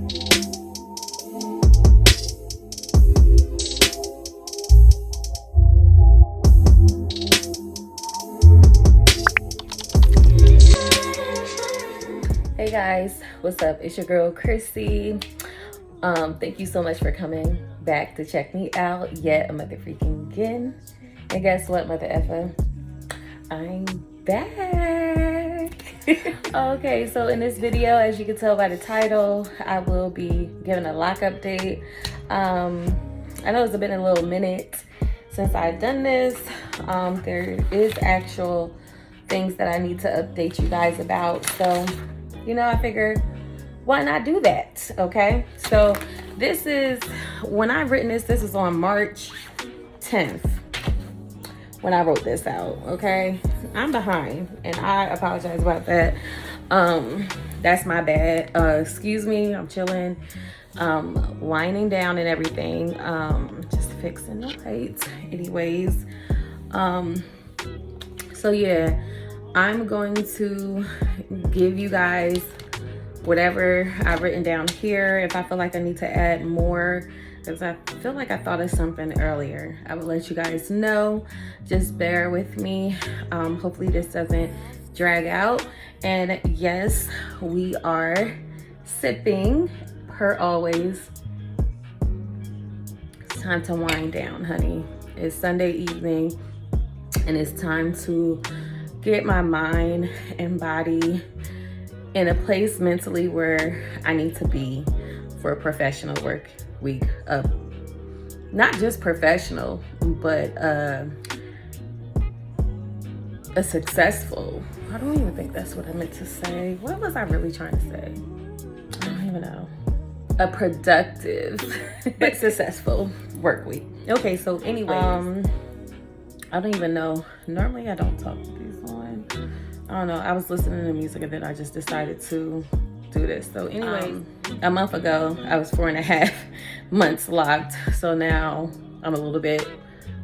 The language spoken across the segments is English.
Hey guys, what's up? It's your girl Chrissy. Thank you so much for coming back to check me out yet a mother freaking again. And guess what, mother effer? I'm back. Okay, so in this video, as you can tell by the title, I will be giving a lock update. I know it's been a little minute since I've done this. There is actual things that I need to update you guys about. So, you know, I figured, why not do that? Okay, so this is, when I've written this is on March 10th when I wrote this out. Okay, I'm behind and I apologize about that. That's my bad. Excuse me, I'm chilling, winding down and everything, just fixing the lights anyways. So yeah, I'm going to give you guys whatever I've written down here. If I feel like I need to add more, because I feel like I thought of something earlier, I will let you guys know. Just bear with me. Hopefully this doesn't drag out. And yes, we are sipping, per always. It's time to wind down, honey. It's Sunday evening and it's time to get my mind and body in a place mentally where I need to be for a professional work week. Not just professional, but a successful, I don't even think that's what I meant to say. What was I really trying to say? I don't even know. A productive but successful work week. Okay, so anyways, I don't even know. Normally I don't talk with these on. I don't know. I was listening to music and then I just decided to do this. So anyway, a month ago, I was 4.5 months locked. So now I'm a little bit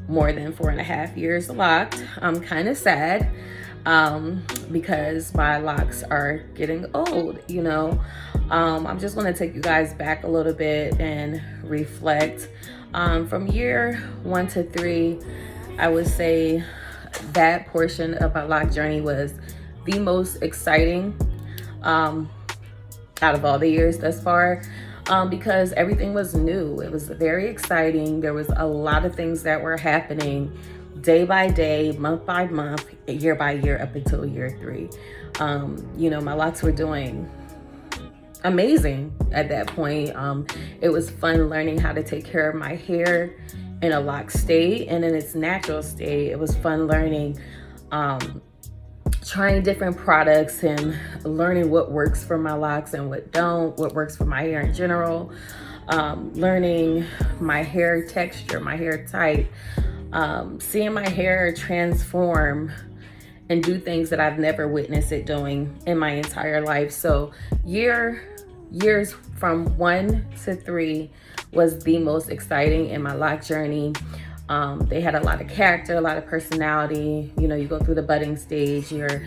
more than 4.5 years locked. I'm kind of sad because my locks are getting old, you know. I'm just going to take you guys back a little bit and reflect. From year 1 to 3, I would say that portion of my lock journey was the most exciting out of all the years thus far, because everything was new. It was very exciting. There was a lot of things that were happening day by day, month by month, year by year, up until year 3. You know, my locks were doing amazing at that point. It was fun learning how to take care of my hair in a lock state and in its natural state. It was fun learning, trying different products and learning what works for my locks and what don't, what works for my hair in general, learning my hair texture, my hair type, seeing my hair transform and do things that I've never witnessed it doing in my entire life. So years from 1 to 3 was the most exciting in my lock journey. They had a lot of character, a lot of personality. You know, you go through the budding stage, your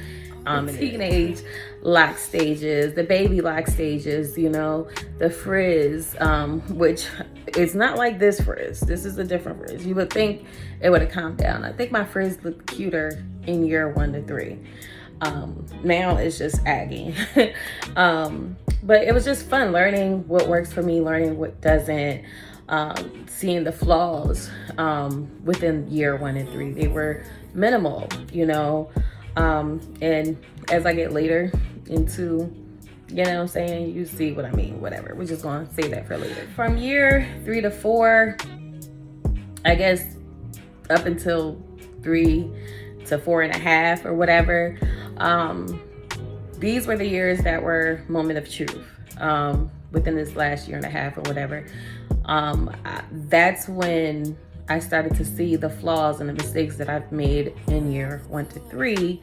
teenage lock stages, the baby lock stages, you know, the frizz, which is not like this frizz. This is a different frizz. You would think it would have calmed down. I think my frizz looked cuter in year 1 to 3. Now it's just aggy. But it was just fun learning what works for me, learning what doesn't, seeing the flaws within year 1 and 3. They were minimal, you know, and as I get later into, you know what I'm saying, you see what I mean, whatever. We're just gonna say that for later. From year 3 to 4, I guess up until 3 to 4.5 or whatever, these were the years that were moment of truth within this last 1.5 years or whatever. That's when I started to see the flaws and the mistakes that I've made in year 1 to 3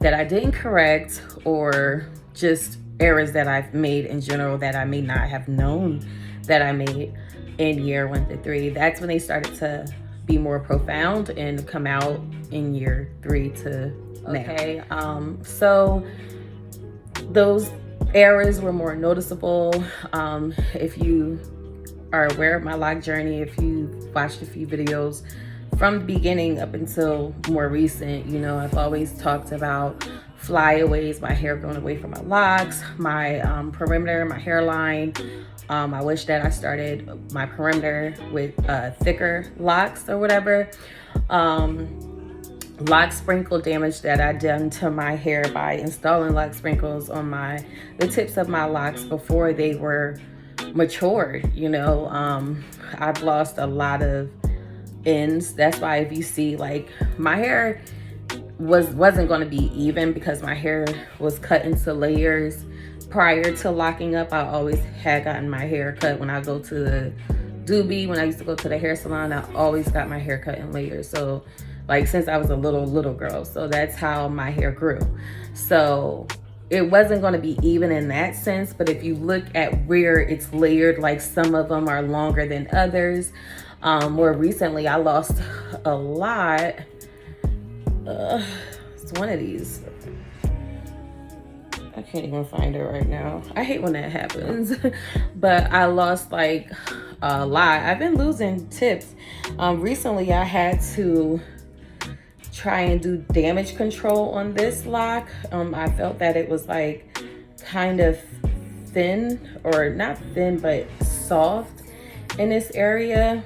that I didn't correct, or just errors that I've made in general that I may not have known that I made in year 1 to 3. That's when they started to be more profound and come out in year 3 to now. Okay, so those errors were more noticeable. If you are aware of my lock journey, if you watched a few videos from the beginning up until more recent, you know, I've always talked about flyaways, my hair going away from my locks, my perimeter, my hairline. I wish that I started my perimeter with thicker locks or whatever. Lock sprinkle damage that I done to my hair by installing lock sprinkles on the tips of my locks before they were matured. You know, I've lost a lot of ends. That's why if you see, like, my hair wasn't going to be even because my hair was cut into layers prior to locking up. I always had gotten my hair cut when I go to the doobie. When I used to go to the hair salon, I always got my hair cut in layers. So like since I was a little girl, so that's how my hair grew. So it wasn't going to be even in that sense, but if you look at where it's layered, like some of them are longer than others. More recently, I lost a lot. It's one of these. I can't even find it right now. I hate when that happens. But I lost like a lot. I've been losing tips. Recently, I had to try and do damage control on this lock. I felt that it was like kind of thin, or not thin, but soft in this area.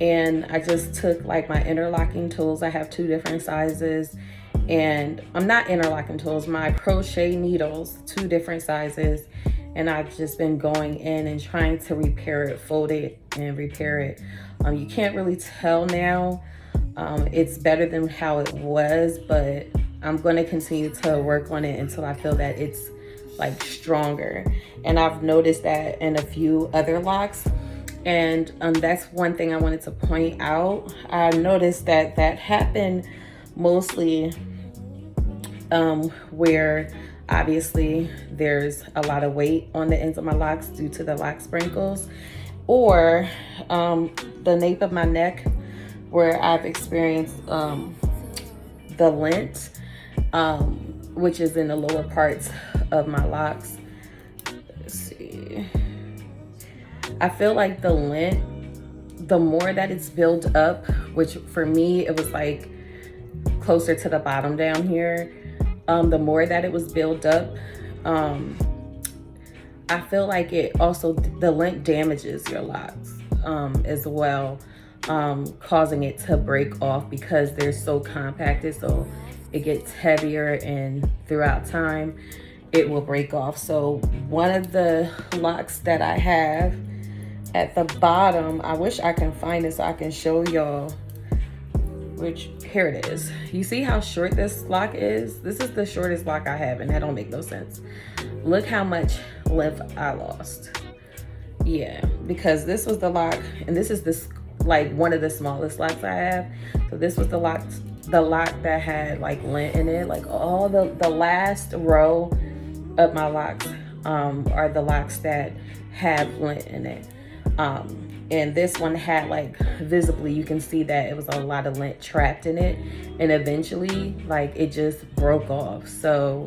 And I just took like my interlocking tools. I have 2 different sizes, and I'm not interlocking tools, my crochet needles, 2 different sizes. And I've just been going in and trying to repair it, fold it and repair it. You can't really tell now. It's better than how it was, but I'm going to continue to work on it until I feel that it's like stronger. And I've noticed that in a few other locks. And that's one thing I wanted to point out. I noticed that happened mostly where obviously there's a lot of weight on the ends of my locks due to the lock sprinkles, or the nape of my neck, where I've experienced the lint, which is in the lower parts of my locks. Let's see. I feel like the lint, the more that it's built up, which for me, it was like closer to the bottom down here, the more that it was built up, I feel like it also, the lint damages your locks as well, causing it to break off because they're so compacted. So it gets heavier, and throughout time, it will break off. So one of the locks that I have at the bottom, I wish I can find it so I can show y'all, which, here it is. You see how short this lock is? This is the shortest lock I have, and that don't make no sense. Look how much length I lost. Yeah, because this was the lock, and this is this like one of the smallest locks I have. So this was the lock that had like lint in it. Like all the last row of my locks are the locks that have lint in it. And this one had, like, visibly, you can see that it was a lot of lint trapped in it, and eventually, like, it just broke off. So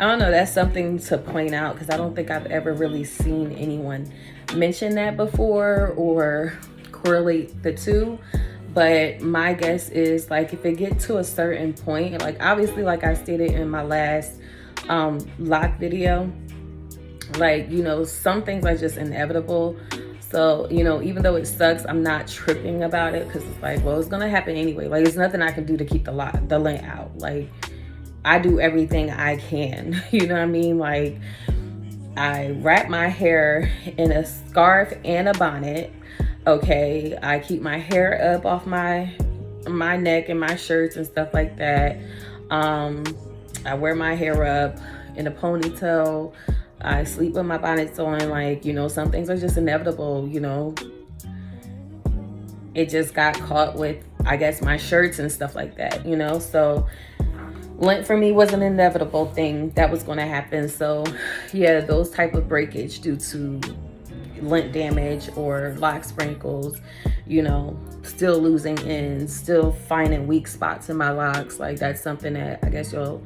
I don't know, that's something to point out, because I don't think I've ever really seen anyone mention that before or correlate the two. But my guess is, like, if it gets to a certain point, like, obviously, like I stated in my last lock video, like, you know, some things are just inevitable. So, you know, even though it sucks, I'm not tripping about it, because it's like, well, it's gonna happen anyway. Like, there's nothing I can do to keep the lint out. Like, I do everything I can, you know what I mean? Like, I wrap my hair in a scarf and a bonnet, okay? I keep my hair up off my neck and my shirts and stuff like that. I wear my hair up in a ponytail. I sleep with my bonnets on. Like, you know, some things are just inevitable, you know. It just got caught with, I guess, my shirts and stuff like that, you know. So lint for me was an inevitable thing that was going to happen. So yeah, those type of breakage due to lint damage or lock sprinkles, you know, still losing ends, still finding weak spots in my locks, like, that's something that I guess you'll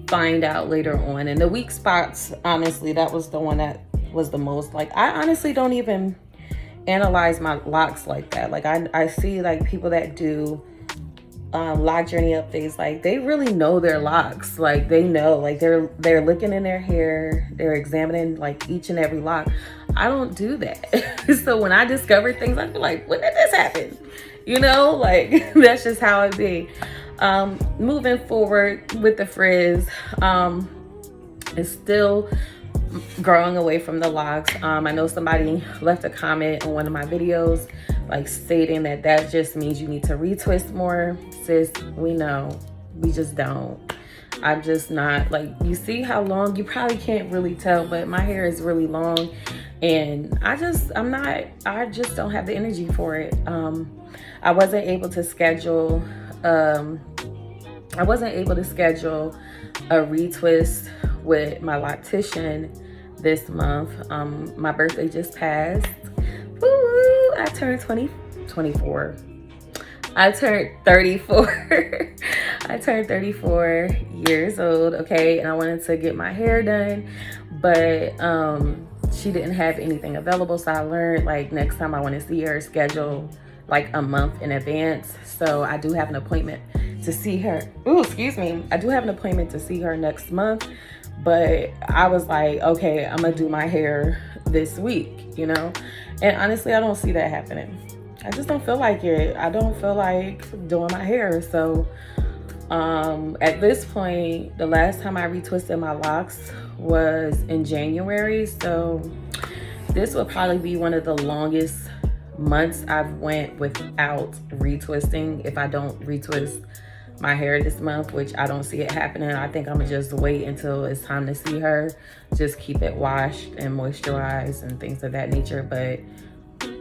find out later on. And the weak spots, honestly, that was the one that was the most, like, I honestly don't even analyze my locks like that. Like I see like people that do lock journey updates, like they really know their locks. Like they know, like they're looking in their hair, they're examining like each and every lock. I don't do that. So when I discover things, I feel like, when did this happen? You know, like that's just how it be. Moving forward with the frizz, it's still growing away from the locks. I know somebody left a comment on one of my videos, like stating that just means you need to retwist more. Sis, we know, we just don't. I'm just not, like, you see how long, you probably can't really tell, but my hair is really long, and I just don't have the energy for it. I wasn't able to schedule a retwist with my loctician this month. My birthday just passed. Woo! I turned 24. I turned 34. I turned 34 years old, okay? And I wanted to get my hair done, but she didn't have anything available. So I learned, like, next time I want to see her, schedule like a month in advance. So I do have an appointment to see her. Ooh, excuse me. I do have an appointment to see her next month, but I was like, okay, I'm gonna do my hair this week, you know? And honestly, I don't see that happening. I just don't feel like it. I don't feel like doing my hair. So at this point, the last time I retwisted my locks was in January. So this will probably be one of the longest months I've went without retwisting. If I don't retwist my hair this month, which I don't see it happening, I think I'm gonna just wait until it's time to see her. Just keep it washed and moisturized and things of that nature. But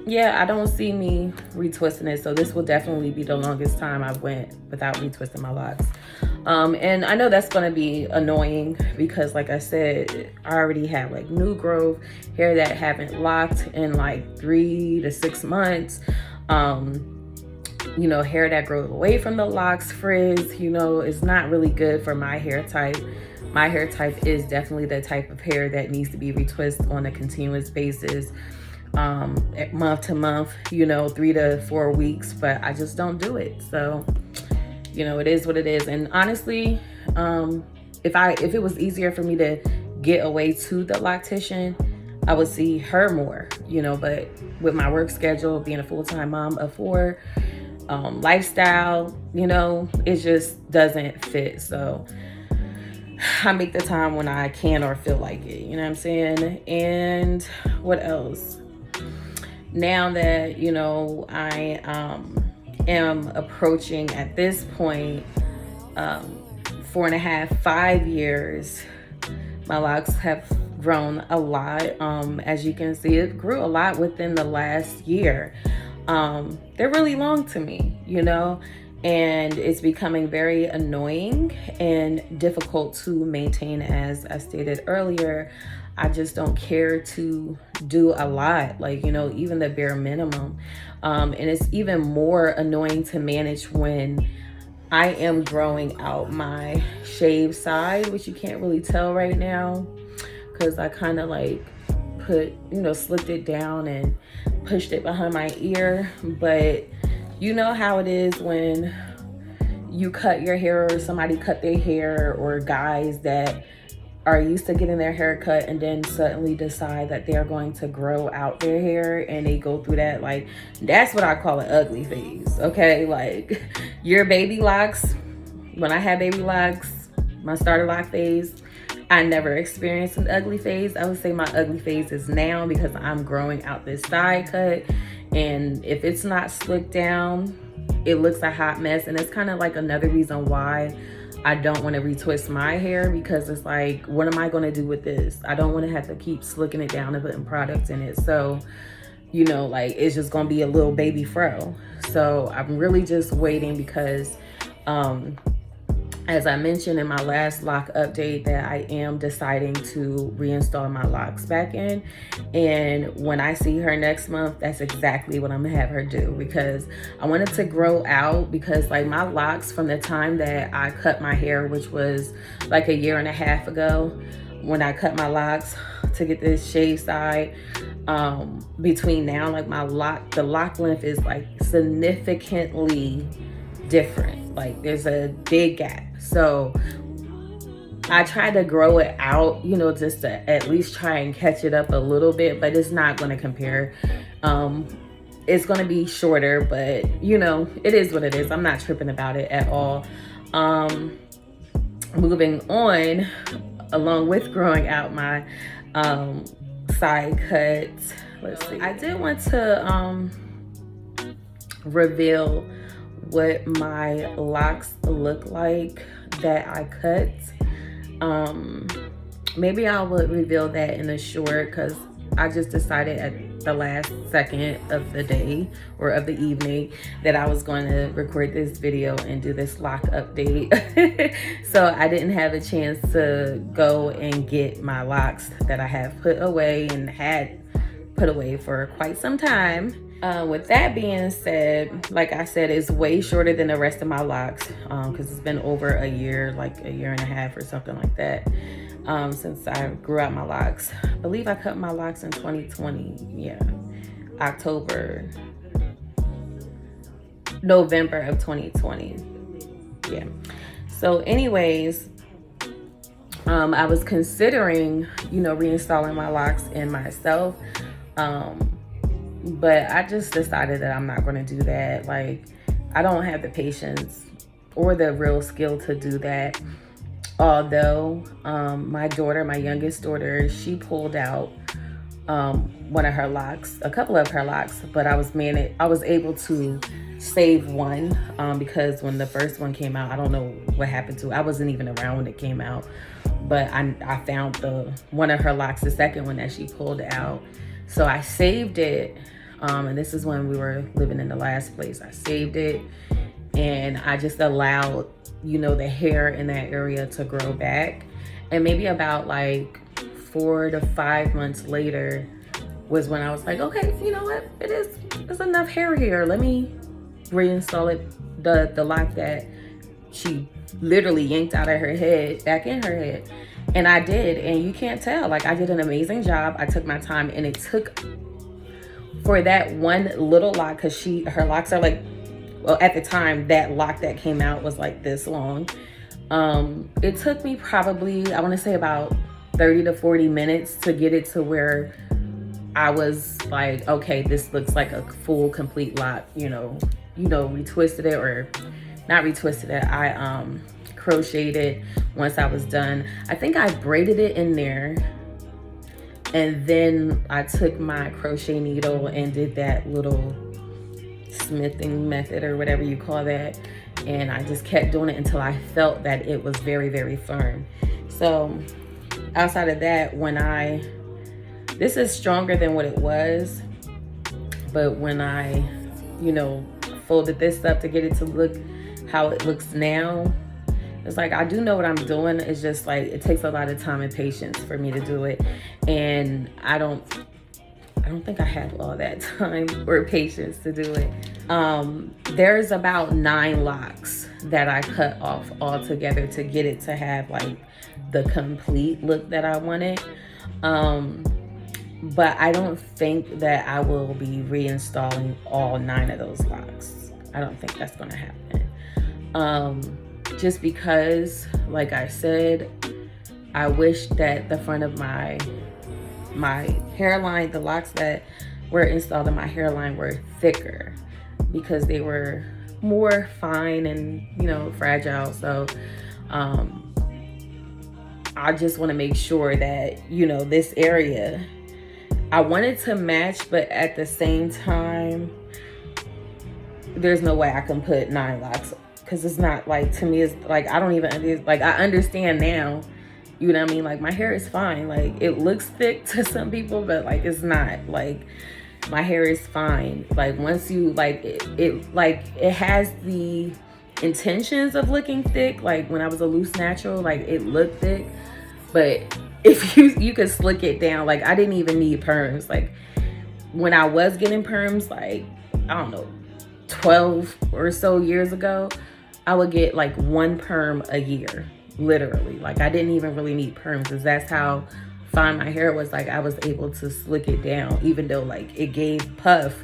yeah, I don't see me retwisting it. So this will definitely be the longest time I've went without retwisting my locks. And I know that's gonna be annoying because, like I said, I already have like new growth, hair that haven't locked in like 3 to 6 months. You know, hair that grows away from the locks, frizz, you know, is not really good for my hair type. My hair type is definitely the type of hair that needs to be retwisted on a continuous basis, month to month, you know, 3 to 4 weeks, but I just don't do it. So, you know, it is what it is. And honestly, if it was easier for me to get away to the loctician, I would see her more, you know, but with my work schedule, being a full-time mom of 4, lifestyle, you know, it just doesn't fit. So I make the time when I can or feel like it, you know what I'm saying? And what else? Now that, you know, I am approaching at this point 4.5, 5 years, my locks have grown a lot. As you can see, it grew a lot within the last year. They're really long to me, you know, and it's becoming very annoying and difficult to maintain. As I stated earlier, I just don't care to do a lot, like, you know, even the bare minimum. And it's even more annoying to manage when I am growing out my shaved side, which you can't really tell right now because I kind of like slipped it down and pushed it behind my ear. But you know how it is when you cut your hair or somebody cut their hair, or guys that are used to getting their hair cut and then suddenly decide that they're going to grow out their hair, and they go through that, like, that's what I call an ugly phase, okay? Like, your baby locks, when I had baby locks, my starter lock phase, I never experienced an ugly phase. I would say my ugly phase is now because I'm growing out this side cut, and if it's not slicked down, it looks a hot mess. And it's kind of like another reason why I don't want to retwist my hair, because it's like, what am I going to do with this? I don't want to have to keep slicking it down and putting products in it. So, you know, like, it's just going to be a little baby fro. So I'm really just waiting because as I mentioned in my last lock update, that I am deciding to reinstall my locks back in. And when I see her next month, that's exactly what I'm gonna have her do, because I wanted to grow out, because like my locks from the time that I cut my hair, which was like a year and a half ago, when I cut my locks to get this shave side, between now, like the lock length is like significantly different. Like there's a big gap. So I tried to grow it out, you know, just to at least try and catch it up a little bit, but it's not going to compare. It's going to be shorter, but you know, it is what it is. I'm not tripping about it at all. Moving on, along with growing out my side cuts, let's see. I did want to reveal what my locks look like that I cut. Maybe I would reveal that in a short, because I just decided at the last second of the day or of the evening that I was going to record this video and do this lock update. So I didn't have a chance to go and get my locks that I have put away and had put away for quite some time. With that being said, like I said, it's way shorter than the rest of my locks, because it's been over a year, like a year and a half or something like that, since I grew out my locks. I believe I cut my locks in 2020. Yeah, November of 2020. Yeah. So anyways, I was considering, you know, reinstalling my locks in myself. But I just decided that I'm not going to do that. Like, I don't have the patience or the real skill to do that. Although my daughter, my youngest daughter, she pulled out one of her locks, a couple of her locks, but I was able to save one, because when the first one came out, I don't know what happened to it. I wasn't even around when it came out, but I found one of her locks, the second one that she pulled out. So I saved it, and this is when we were living in the last place. I saved it, and I just allowed, you know, the hair in that area to grow back. And maybe about like 4 to 5 months later was when I was like, okay, you know what? There's enough hair here. Let me reinstall it, the lock that she literally yanked out of her head back in her head. And I did, and you can't tell. Like, I did an amazing job. I took my time, and it took, for that one little lock, because her locks are like, well, at the time, that lock that came out was like this long. It took me probably, I want to say about 30 to 40 minutes to get it to where I was like, okay, this looks like a full, complete lock. You know, retwisted it, or not retwisted it. I crocheted it once I was done. I think I braided it in there, and then I took my crochet needle and did that little smithing method, or whatever you call that, and I just kept doing it until I felt that it was very, very firm. So outside of that, this is stronger than what it was, but when I, you know, folded this up to get it to look how it looks now, it's like, I do know what I'm doing. It's just like, it takes a lot of time and patience for me to do it. And I don't think I have all that time or patience to do it. There's about 9 locks that I cut off altogether to get it to have like the complete look that I wanted. But I don't think that I will be reinstalling all 9 of those locks. I don't think that's gonna happen. Just because, like I said, I wish that the front of my hairline, the locks that were installed in my hairline, were thicker, because they were more fine and, you know, fragile. So I just want to make sure that, you know, this area, I wanted to match, but at the same time, there's no way I can put 9 locks, because it's not like, to me, it's like, I don't even, like, I understand now, you know what I mean? Like, my hair is fine. Like, it looks thick to some people, but like, it's not. Like, my hair is fine. Like, once you, like, it has the intentions of looking thick. Like when I was a loose natural, like it looked thick, but if you could slick it down. Like I didn't even need perms. Like when I was getting perms, like I don't know, 12 or so years ago, I would get like one perm a year, literally. Like I didn't even really need perms, because that's how fine my hair was. Like I was able to slick it down, even though like it gave puff,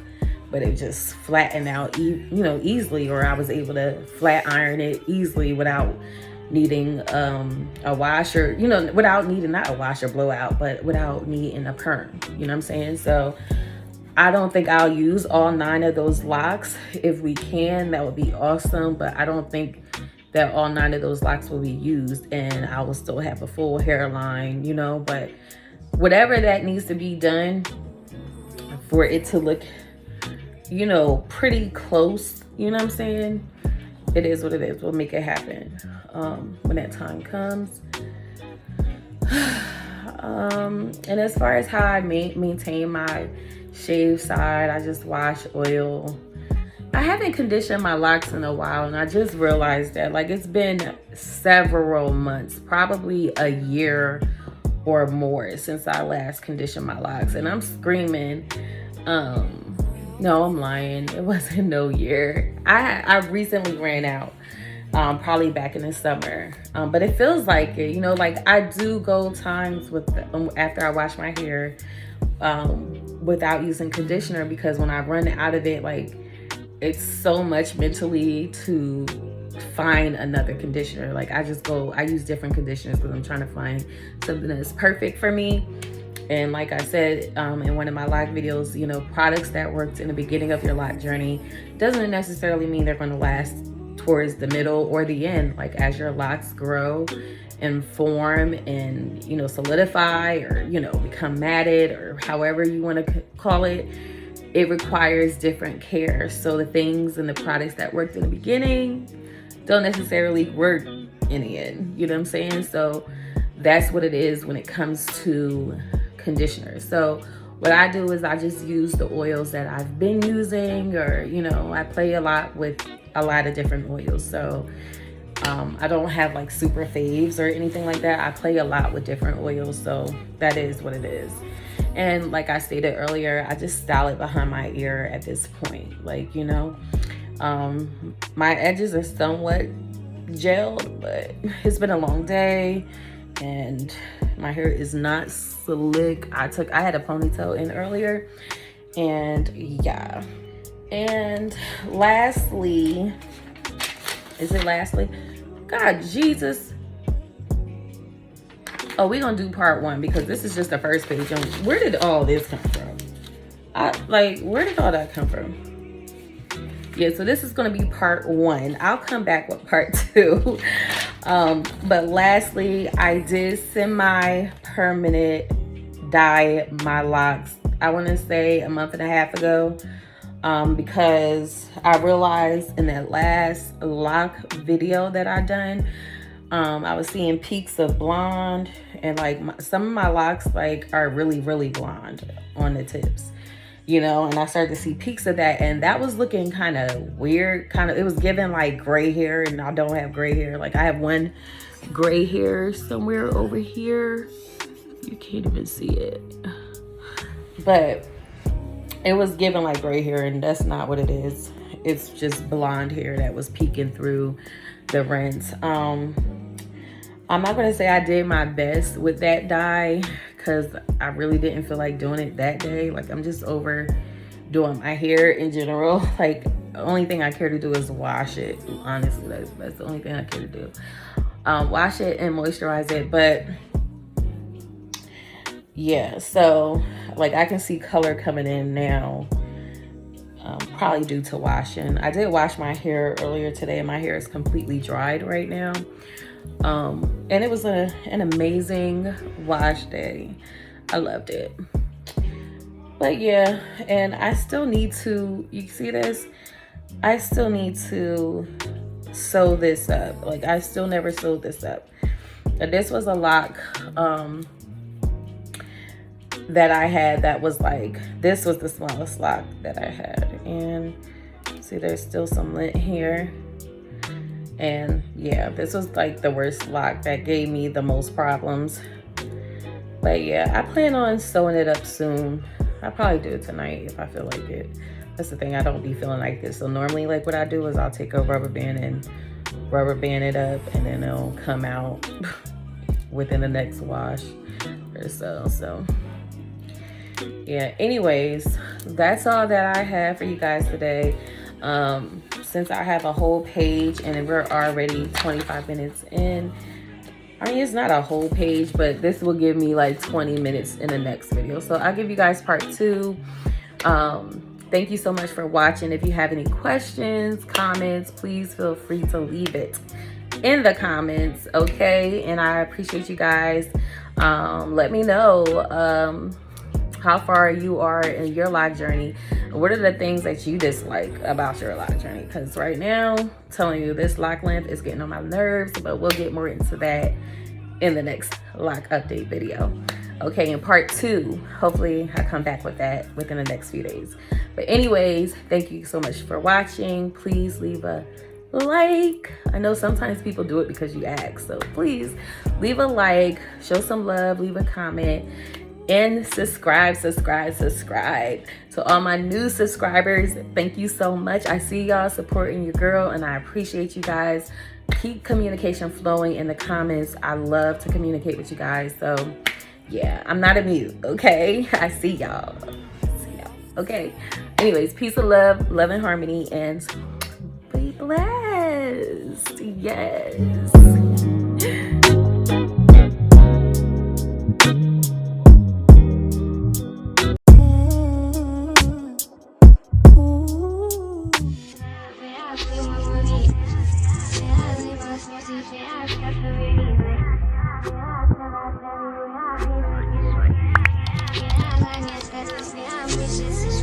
but it just flattened out, easily. Or I was able to flat iron it easily without needing a washer, without needing, not a washer blowout, but without needing a perm. You know what I'm saying? So I don't think I'll use all 9 of those locks. If we can, that would be awesome. But I don't think that all 9 of those locks will be used, and I will still have a full hairline, but whatever that needs to be done for it to look, pretty close, you know what I'm saying? It is what it is. We'll make it happen when that time comes. And as far as how I maintain my shave side, I just wash, oil. I haven't conditioned my locks in a while, and I just realized that like it's been several months, probably a year or more, since I last conditioned my locks. And I'm screaming, no, I'm lying. It wasn't no year. I recently ran out, probably back in the summer. But it feels like it, like I do go times with after I wash my hair without using conditioner, because when I run out of it, like it's so much mentally to find another conditioner. Like I use different conditioners because I'm trying to find something that's perfect for me. And like I said in one of my live videos, products that worked in the beginning of your lock journey doesn't necessarily mean they're going to last towards the middle or the end. Like as your locks grow and form and solidify, or become matted, or however you want to call it, it requires different care. So the things and the products that worked in the beginning don't necessarily work in the end. You know what I'm saying? So that's what it is when it comes to conditioner. So what I do is I just use the oils that I've been using, or I play a lot with a lot of different oils. So I don't have like super faves or anything like that. I play a lot with different oils, so that is what it is. And like I stated earlier, I just style it behind my ear at this point. Like, my edges are somewhat gelled, but it's been a long day and my hair is not slick. I had a ponytail in earlier, and yeah. And lastly, is it lastly? God, Jesus. Oh, we're gonna do part 1 because this is just the first page. Where did all this come from? Where did all that come from? Yeah, so this is gonna be part 1. I'll come back with part 2. But lastly, I did semi-permanent dye my locks, I wanna say a month and a half ago. Because I realized in that last lock video that I done, I was seeing peaks of blonde, and like some of my locks like are really, really blonde on the tips, and I started to see peaks of that, and that was looking kind of weird. It was giving like gray hair, and I don't have gray hair. Like I have one gray hair somewhere over here. You can't even see it, but it was giving like gray hair, and that's not what it is. It's just blonde hair that was peeking through the rinse. I'm not gonna say I did my best with that dye, because I really didn't feel like doing it that day. Like I'm just over doing my hair in general. Like the only thing I care to do is wash it. Honestly, that's the only thing I care to do. Wash it and moisturize it. But yeah, so like I can see color coming in now, probably due to washing. I did wash my hair earlier today, and my hair is completely dried right now. And it was an amazing wash day. I loved it. But yeah, and I still need to, you see this? I still need to sew this up. Like I still never sewed this up. This was a lock that I had that was like, this was the smallest lock that I had. And see, there's still some lint here. And yeah, this was like the worst lock that gave me the most problems. But yeah, I plan on sewing it up soon. I'll probably do it tonight if I feel like it. That's the thing, I don't be feeling like this. So normally, like, what I do is I'll take a rubber band and rubber band it up, and then it'll come out within the next wash or so. So yeah, anyways, that's all that I have for you guys today. Since I have a whole page and we're already 25 minutes in, I mean, it's not a whole page, but this will give me like 20 minutes in the next video. So I'll give you guys part 2. Thank you so much for watching. If you have any questions, comments, please feel free to leave it in the comments, okay? And I appreciate you guys. Let me know how far you are in your lock journey. What are the things that you dislike about your lock journey? Because right now, I'm telling you, this lock length is getting on my nerves, but we'll get more into that in the next lock update video. Okay, in part 2, hopefully I come back with that within the next few days. But anyways, thank you so much for watching. Please leave a like. I know sometimes people do it because you ask, so please leave a like, show some love, leave a comment, and subscribe. To all my new subscribers, thank you so much. I see y'all supporting your girl, and I appreciate you guys. Keep communication flowing in the comments. I love to communicate with you guys. So yeah, I'm not a mute, okay? I see y'all. Okay. Anyways, peace and love and harmony, and be blessed. Yes. Yeah,